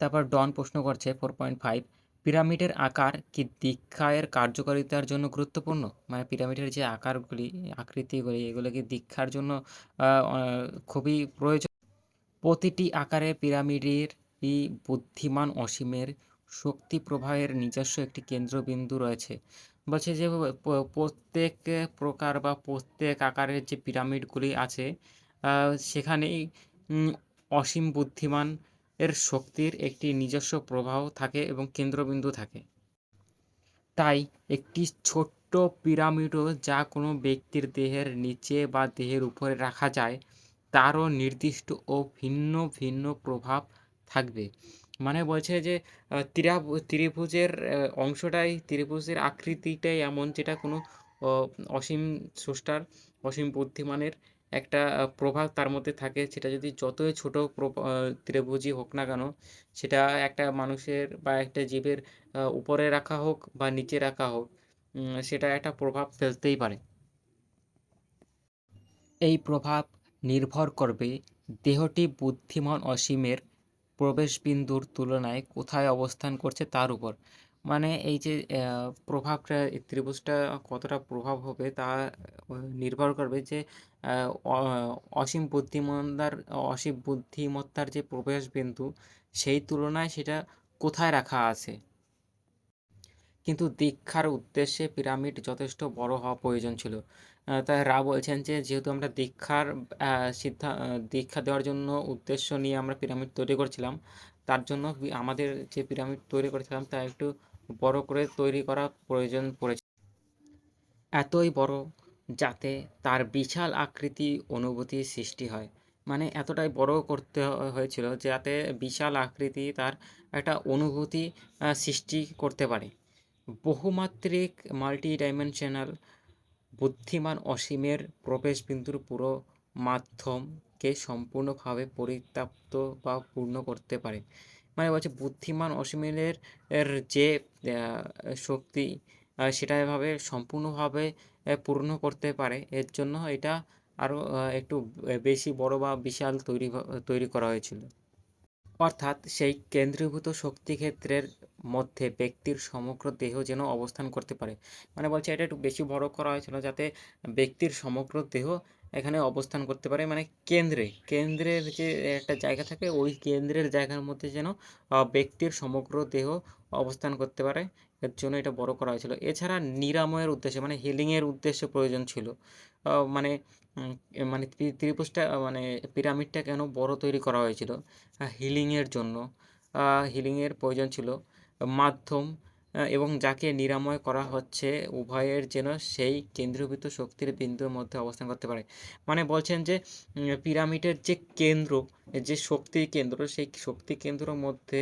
তারপর ডন প্রশ্ন করছে 4.5, পিরামিডের আকার কি দীক্ষার কার্যকারিতার জন্য গুরুত্বপূর্ণ? মানে পিরামিডের যে আকারগুলি, আকৃতিগুলি, এগুলো কি দীক্ষার জন্য আ অ খুবই প্রয়োজন? প্রতিটি আকারের পিরামিডেরই বুদ্ধিমান অসীমের শক্তি প্রবাহের নিজস্ব একটি কেন্দ্রবিন্দু রয়েছে। বলছে যে প্রত্যেক প্রকার বা প্রত্যেক আকারের যে পিরামিডগুলি আছে, সেখানেই উম অসীম বুদ্ধিমান এর শক্তির একটি নিজস্ব প্রবাহ থাকে এবং কেন্দ্রবিন্দু থাকে। তাই একটি ছোট্ট পিরামিডও যা কোনো ব্যক্তির দেহের নিচে বা দেহের উপরে রাখা যায়, তারও নির্দিষ্ট ও ভিন্ন ভিন্ন প্রভাব থাকবে। মানে বলছে যে ত্রিভুজের ত্রিভুজের আকৃতিটাই এমন, যেটা কোনো অ অসীম স্রষ্টার, অসীম বুদ্ধিমানের একটা প্রভাব তার মধ্যে থাকে। সেটা যদি যতই ছোট ত্রিভুজই হোক না কেন, সেটা একটা মানুষের বা একটা জীবের উপরে রাখা হোক বা নিচে রাখা হোক, সেটা একটা প্রভাব ফেলতেই পারে। এই প্রভাব নির্ভর করবে দেহটি বুদ্ধিমান অসীমের প্রবেশবিন্দুর তুলনায় কোথায় অবস্থান করছে তার উপর। মানে এই যে প্রভাবটা, এই ত্রিভুজটা কতটা প্রভাব হবে তা নির্ভর করবে যে আ অ অসীম অসীম বুদ্ধিমত্তার যে প্রবেশবিন্দু, সেই তুলনায় সেটা কোথায় রাখা আছে। কিন্তু দীক্ষার উদ্দেশ্যে পিরামিড যথেষ্ট বড় হওয়া প্রয়োজন ছিল। তাই রা বলছেন যে যেহেতু আমরা আ দীক্ষা দেওয়ার জন্য উদ্দেশ্য নিয়ে আমরা পিরামিড তৈরি করছিলাম, তার জন্য আমাদের যে পিরামিড তৈরি করেছিলাম তা একটু বড় করে তৈরি করা প্রয়োজন পড়েছে। এতই বড় যাতে তার বিশাল আকৃতি অনুভূতির সৃষ্টি হয়। মানে এতটাই বড় করতে হয়েছিল যাতে বিশাল আকৃতি তার একটা অনুভূতি সৃষ্টি করতে পারে। বহুমাত্রিক মাল্টি-ডাইমেনশনাল বুদ্ধিমান অসীমের প্রবেশবিন্দুর পুরো মাধ্যমকে সম্পূর্ণভাবে পরিত্যক্ত বা পূর্ণ করতে পারে। মানে বলছে বুদ্ধিমান অসীমের যে আ শক্তি, সেটা এভাবে সম্পূর্ণভাবে পূর্ণ করতে পারে। এর জন্য এটা আরও একটু বেশি বড় বা বিশাল তৈরি করা হয়েছিল। অর্থাৎ সেই কেন্দ্রীভূত শক্তিক্ষেত্রের মধ্যে ব্যক্তির সমগ্র দেহ যেন অবস্থান করতে পারে। মানে বলছে এটা একটু বেশি বড় করা হয়েছিল যাতে ব্যক্তির সমগ্র দেহ এখানে অবস্থান করতে পারে। মানে কেন্দ্রের যে একটা জায়গা থাকে, ওই কেন্দ্রের জায়গার মধ্যে যেন ব্যক্তির সমগ্র দেহ অবস্থান করতে পারে। এর জন্য এটা বড় করা হয়েছিল। এছাড়া নিরাময়ের উদ্দেশ্যে, মানে হিলিংয়ের উদ্দেশ্যে প্রয়োজন ছিল। মানে উম মানে ত্রিভুজটা, মানে পিরামিডটা কেন বড় তৈরি করা হয়েছিল? হিলিংয়ের জন্য। হিলিংয়ের প্রয়োজন ছিল। মাধ্যম এবং যাকে নিরাময় করা হচ্ছে, উভয়ের যেন সেই কেন্দ্রীভূত শক্তির বিন্দুর মধ্যে অবস্থান করতে পারে। মানে বলছেন যে পিরামিডের যে কেন্দ্র, যে শক্তির কেন্দ্র, সেই শক্তি কেন্দ্রর মধ্যে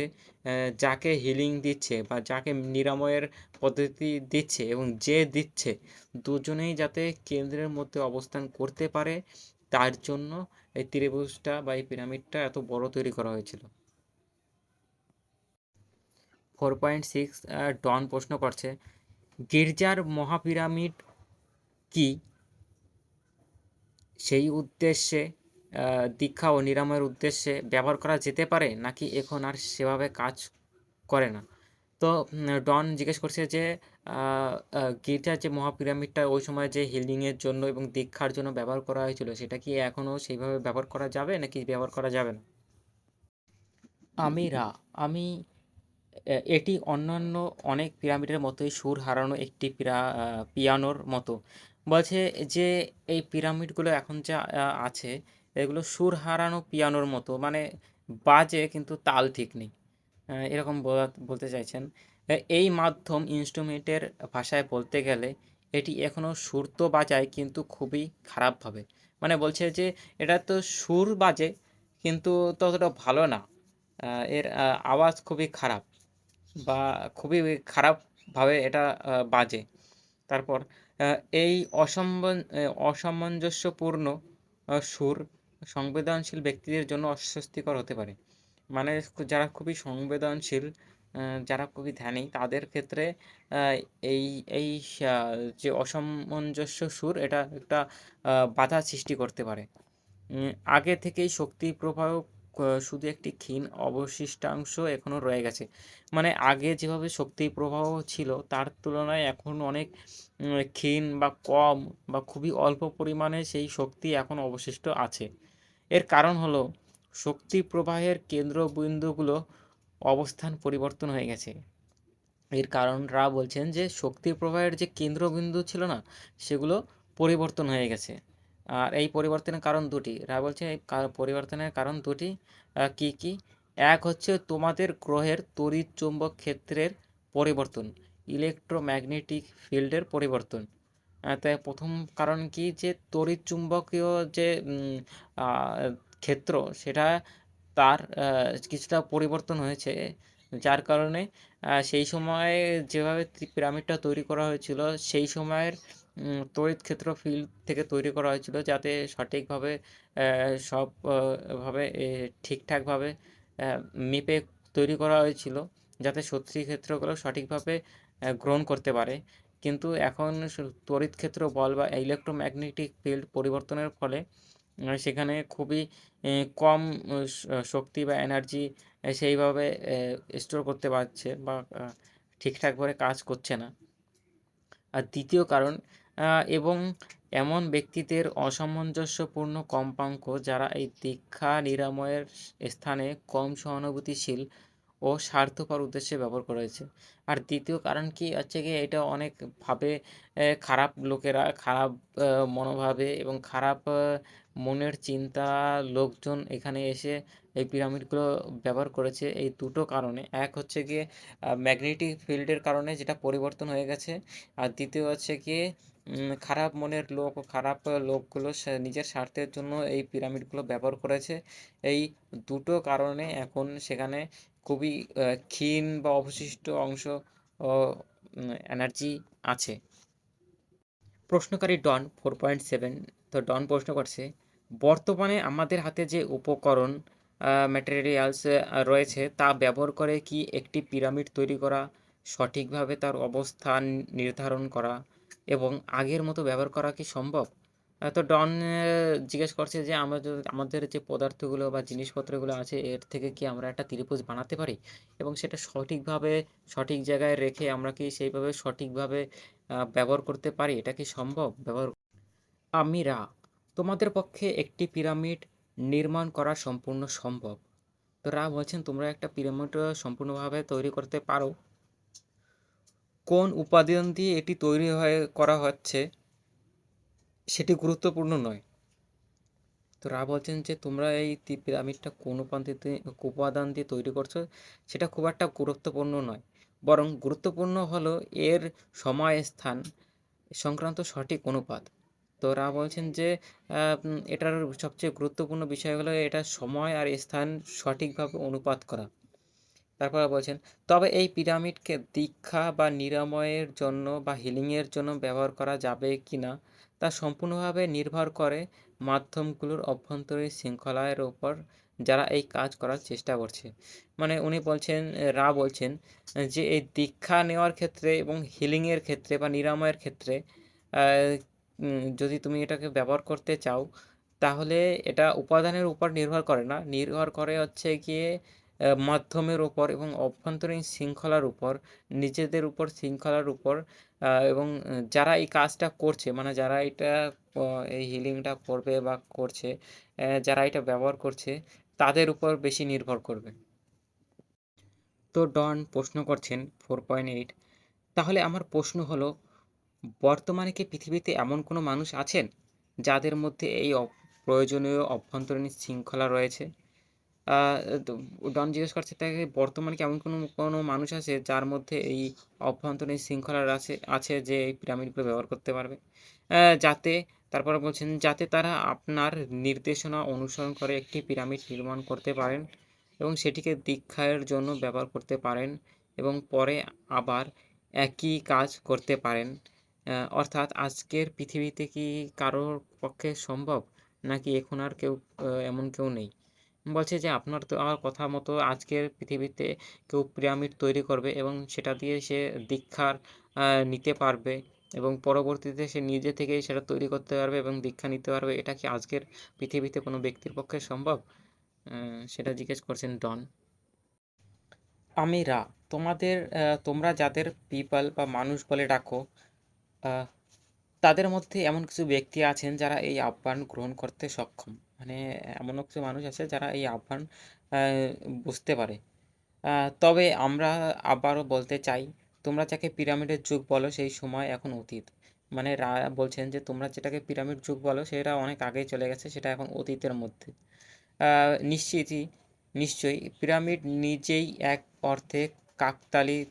যাকে হিলিং দিচ্ছে বা যাকে নিরাময়ের পদ্ধতি দিচ্ছে এবং যে দিচ্ছে, দুজনেই যাতে কেন্দ্রের মধ্যে অবস্থান করতে পারে, তার জন্য এই ত্রিভুজটা বা এই পিরামিডটা এত বড় তৈরি করা হয়েছিল। 4.6, ডন প্রশ্ন করছে, গির্জার মহাপিরামিড কি সেই উদ্দেশ্যে, দীক্ষা ও নিরাময়ের উদ্দেশ্যে ব্যবহার করা যেতে পারে, নাকি এখন আর সেভাবে কাজ করে না? তো ডন জিজ্ঞেস করছে যে আ আ গির্জার যে মহাপিরামিডটা ওই সময় যে হিলিংয়ের জন্য এবং দীক্ষার জন্য ব্যবহার করা হয়েছিল, সেটা কি এখনও সেইভাবে ব্যবহার করা যাবে নাকি ব্যবহার করা যাবে না? আমি রা আমি এটি অন্যান্য অনেক পিরামিডের মতোই সুর হারানো একটি পিয়ানোর মতো। বলছে যে এই পিরামিডগুলো এখন যা আছে, এগুলো সুর হারানো পিয়ানোর মতো। মানে বাজে কিন্তু তাল ঠিক নেই। এরকম বলতে চাইছেন। এই মাধ্যম ইন্সট্রুমেন্টের ভাষায় বলতে গেলে এটি এখনও সুর তো বাজায় কিন্তু খুবই খারাপভাবে। মানে বলছে যে এটা তো সুর বাজে কিন্তু ততটা ভালো না। এর আওয়াজ খুবই খারাপ বা খুবই খারাপভাবে এটা বাজে। তারপর আ এই অসামঞ্জস্যপূর্ণ সুর সংবেদনশীল ব্যক্তিদের জন্য অস্বস্তিকর হতে পারে। মানে যারা খুবই সংবেদনশীল, আ যারা খুবই ধ্যানী, তাদের ক্ষেত্রে আ এই এই সা যে অসামঞ্জস্য সুর, এটা একটা বাধা সৃষ্টি করতে পারে। আগে থেকেই শক্তি প্রবাহ শুধু একটি ক্ষীণ অবশিষ্টাংশ এখনও রয়ে গেছে। মানে আগে যেভাবে শক্তির প্রবাহ ছিল তার তুলনায় এখন অনেক ক্ষীণ বা কম বা খুবই অল্প পরিমাণে সেই শক্তি এখন অবশিষ্ট আছে। এর কারণ হলো শক্তি প্রবাহের কেন্দ্রবিন্দুগুলো অবস্থান পরিবর্তন হয়ে গেছে। এর কারণরা বলছেন যে শক্তি প্রবাহের যে কেন্দ্রবিন্দু ছিল না, সেগুলো পরিবর্তন হয়ে গেছে। আর এই পরিবর্তনের কারণ দুটি। রা বলছে এই পরিবর্তনের কারণ দুটি। কি কি? এক হচ্ছে তোমাদের গ্রহের তড়িৎ চুম্বক ক্ষেত্রের পরিবর্তন, ইলেকট্রোম্যাগনেটিক ফিল্ডের পরিবর্তন। তাই প্রথম কারণ কি, যে তড়িৎ চুম্বকীয় যে ক্ষেত্র, সেটা তার কিছুটা পরিবর্তন হয়েছে, যার কারণে সেই সময়ে যেভাবে পিরামিডটা তৈরি করা হয়েছিল সেই সময়ের তড়িৎ ক্ষেত্র ফিল্ড থেকে তৈরি করা হয়েছিল, যাতে সঠিকভাবে সব ভাবে ঠিকঠাকভাবে মেপে তৈরি করা হয়েছিল, যাতে শক্তি ক্ষেত্রগুলো সঠিকভাবে গ্রহণ করতে পারে। কিন্তু এখন তড়িৎ ক্ষেত্র বল বা ইলেকট্রোম্যাগনেটিক ফিল্ড পরিবর্তনের ফলে সেখানে খুবই কম শক্তি বা এনার্জি সেইভাবে স্টোর করতে পারছে বা ঠিকঠাকভাবে কাজ করছে না। আর দ্বিতীয় কারণ, এবং এমন ব্যক্তিদের অসামঞ্জস্যপূর্ণ কম্পাঙ্ক যারা এই দীক্ষা নিরাময়ের স্থানে কম সহানুভূতিশীল ও স্বার্থপর উদ্দেশ্যে ব্যবহার করা হয়েছে। আর দ্বিতীয় কারণ কি হচ্ছে গিয়ে, এটা অনেকভাবে খারাপ লোকেরা, খারাপ মনোভাবে এবং খারাপ মনের চিন্তা লোকজন এখানে এসে এই পিরামিডগুলো ব্যবহার করেছে এই দুটো কারণে। এক হচ্ছে গিয়ে ম্যাগনেটিক ফিল্ডের কারণে, যেটা পরিবর্তন হয়ে গেছে। আর দ্বিতীয় হচ্ছে গিয়ে খারাপ মনের লোক ও খারাপ লোকগুলো নিজের স্বার্থের জন্য এই পিরামিডগুলো ব্যবহার করেছে। এই দুটো কারণে এখন সেখানে খুবই ক্ষীণ বা অবশিষ্ট অংশ এনার্জি আছে। প্রশ্নকারী ডন 4.7। তো ডন প্রশ্ন করছে, বর্তমানে আমাদের হাতে যে উপকরণ ম্যাটেরিয়ালস রয়েছে তা ব্যবহার করে কি একটি পিরামিড তৈরি করা, সঠিকভাবে তার অবস্থান নির্ধারণ করা এবং আগের মতো ব্যবহার করা কি সম্ভব? তো ডন জিজ্ঞেস করছে যে আমাদের যে পদার্থগুলো বা জিনিসপত্রগুলো আছে, এর থেকে কি আমরা একটা ত্রিভুজ বানাতে পারি এবং সেটা সঠিকভাবে সঠিক জায়গায় রেখে আমরা কি সেইভাবে সঠিকভাবে ব্যবহার করতে পারি? এটা কি সম্ভব ব্যবহার? আমিরা, তোমাদের পক্ষে একটি পিরামিড নির্মাণ করা সম্পূর্ণ সম্ভব। তো রা বলছেন তোমরা একটা পিরামিড সম্পূর্ণভাবে তৈরি করতে পারো। কোন উপাদান দিয়ে এটি তৈরি করা হচ্ছে সেটি গুরুত্বপূর্ণ নয়। তো রা বলছেন যে তোমরা এই পিরামিডটা কোন উপাদান দিয়ে তৈরি করছো সেটা খুব একটা গুরুত্বপূর্ণ নয়, বরং গুরুত্বপূর্ণ হলো এর সময় স্থান সংক্রান্ত সঠিক অনুপাত। তো রা বলছেন যে এটার সবচেয়ে গুরুত্বপূর্ণ বিষয় হলো এটা সময় আর স্থান সঠিকভাবে অনুপাত করা। তারপরে বলছেন, তবে এই পিরামিডকে দীক্ষা বা নিরাময়ের জন্য বা হিলিংয়ের জন্য ব্যবহার করা যাবে কি না তা সম্পূর্ণভাবে নির্ভর করে মাধ্যমগুলোর অভ্যন্তরীণ শৃঙ্খলার ওপর যারা এই কাজ করার চেষ্টা করছে। মানে উনি বলছেন, রা বলছেন যে এই দীক্ষা নেওয়ার ক্ষেত্রে এবং হিলিংয়ের ক্ষেত্রে বা নিরাময়ের ক্ষেত্রে যদি তুমি এটাকে ব্যবহার করতে চাও, তাহলে এটা উপাদানের উপর নির্ভর করে না, নির্ভর করে হচ্ছে গিয়ে মাধ্যমের উপর এবং অভ্যন্তরীণ শৃঙ্খলার উপর, নিজেদের উপর শৃঙ্খলার উপর, এবং যারা এই কাজটা করছে, মানে যারা এটা এই হিলিংটা করবে বা করছে, যারা এটা ব্যবহার করছে তাদের উপর বেশি নির্ভর করবে। তো ডন প্রশ্ন করছেন 4.8, তাহলে আমার প্রশ্ন হলো, বর্তমানে কি পৃথিবীতে এমন কোনো মানুষ আছেন যাদের মধ্যে এই প্রয়োজনীয় অভ্যন্তরীণ শৃঙ্খলা রয়েছে? তো ডন জিজ্ঞেস করছে তাকে, বর্তমানে কি এমন কোনো মানুষ আছে যার মধ্যে এই অভ্যন্তরীণ শৃঙ্খলা আছে যে এই পিরামিডগুলো ব্যবহার করতে পারবে? যাতে, তারপরে বলছেন, যাতে তারা আপনার নির্দেশনা অনুসরণ করে একটি পিরামিড নির্মাণ করতে পারেন এবং সেটিকে দীক্ষার জন্য ব্যবহার করতে পারেন এবং পরে আবার একই কাজ করতে পারেন। অর্থাৎ আজকের পৃথিবীতে কি কারোর পক্ষে সম্ভব, নাকি এখন আর এমন কেউ নেই? বলছে যে আপনার তো আমার কথা মতো আজকের পৃথিবীতে কেউ পিরামিড তৈরি করবে এবং সেটা দিয়ে সে দীক্ষার নিতে পারবে এবং পরবর্তীতে সে নিজে থেকেই সেটা তৈরি করতে পারবে এবং দীক্ষা নিতে পারবে। এটা কি আজকের পৃথিবীতে কোনো ব্যক্তির পক্ষে সম্ভব? সেটা জিজ্ঞেস করছেন ডন। আমি রা, তোমরা যাদের পিপল বা মানুষ বলে ডাকো, আহ, তাদের মধ্যে এমন কিছু ব্যক্তি আছেন যারা এই আহ্বান গ্রহণ করতে সক্ষম। মানে এমনও কিছু মানুষ আছে যারা এই আহ্বান বুঝতে পারে। তবে আমরা আবারও বলতে চাই, তোমরা যাকে পিরামিডের যুগ বলো সেই সময় এখন অতীত। মানে বলছেন যে তোমরা যেটাকে পিরামিড যুগ বলো সেটা অনেক আগেই চলে গেছে, সেটা এখন অতীতের মধ্যে। নিশ্চিতই নিশ্চয়ই পিরামিড নিজেই এক অর্থে কাকতালীয়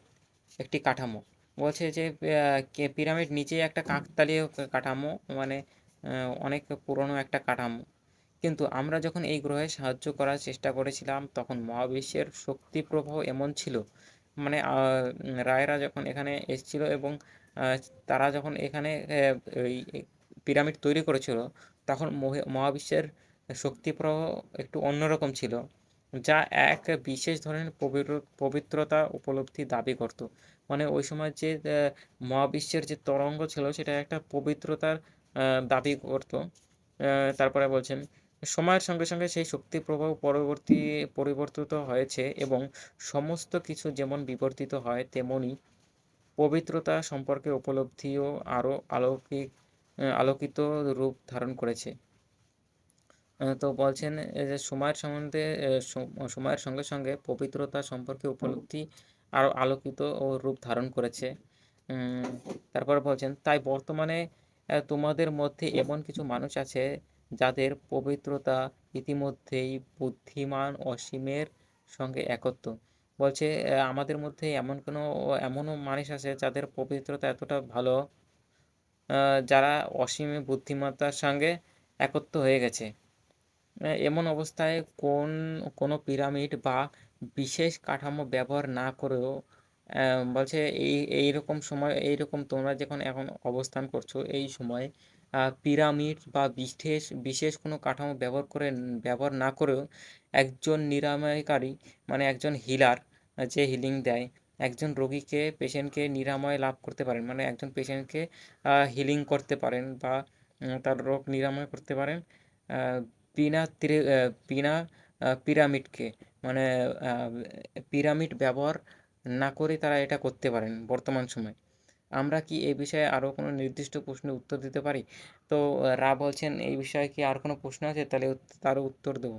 একটি কাঠামো। বলছে যে পিরামিড নিজেই একটা কাকতালীয় কাঠামো, মানে অনেক পুরনো একটা কাঠামো। কিন্তু আমরা যখন এই গ্রহে সাহায্য করার চেষ্টা করেছিলাম তখন মহাবিশ্বের শক্তি প্রবাহ এমন ছিল, মানে রায়রা যখন এখানে এসেছিল এবং আহ, তারা যখন এখানে এই পিরামিড তৈরি করেছিল তখন মহাবিশ্বের শক্তি প্রবাহ একটু অন্যরকম ছিল, যা এক বিশেষ ধরনের পবিত্রতা উপলব্ধি দাবি করত। মানে ওই সময় যে মহাবিশ্বের যে তরঙ্গ ছিল সেটা একটা পবিত্রতার দাবি করত। তারপরে বলছেন, সময়ের সঙ্গে সঙ্গে সেই শক্তি প্রবাহ পরিবর্তিত হয়েছে এবং সমস্ত কিছু যেমন বিবর্তিত হয় তেমনি পবিত্রতা সম্পর্কে উপলব্ধিও আরও আলোকিত রূপ ধারণ করেছে। তো বলছেন যে সময়ের সম্বন্ধে সময়ের সঙ্গে সঙ্গে পবিত্রতা সম্পর্কে উপলব্ধি আরও আলোকিত ও রূপ ধারণ করেছে। উম, তারপর বলছেন, তাই বর্তমানে তোমাদের মধ্যে এমন কিছু মানুষ আছে যাদের পবিত্রতা ইতিমধ্যেই বুদ্ধিমান অসীমের সঙ্গে একত্ব। বলছে আমাদের মধ্যে এমনও মানুষ আছে যাদের পবিত্রতা এতটা ভালো, যারা অসীম বুদ্ধিমত্তার সঙ্গে একত্ব হয়ে গেছে। এমন অবস্থায় কোনো পিরামিড বা বিশেষ কাঠামো ব্যবহার না করেও বলছে এইরকম তোমরা যখন এখন অবস্থান করছো এই সময় পিরামিড বা বিশেষ বিশেষ কোনো কাঠামো ব্যবহার না করেও একজন নিরাময়কারী, মানে একজন হিলার, যে হিলিং দেয়, একজন পেশেন্টকে নিরাময় লাভ করতে পারেন, মানে একজন পেশেন্টকে হিলিং করতে পারেন বা তার রোগ নিরাময় করতে পারেন আহ, বিনা পিরামিডকে, মানে আহ, পিরামিড ব্যবহার না করে তারা এটা করতে পারেন বর্তমান সময়ে। আমরা কি এই বিষয়ে আরও কোনো নির্দিষ্ট প্রশ্নের উত্তর দিতে পারি? তো বলছেন এই বিষয়ে কি আর কোনো প্রশ্ন আছে, তাহলে তারও উত্তর দেবো।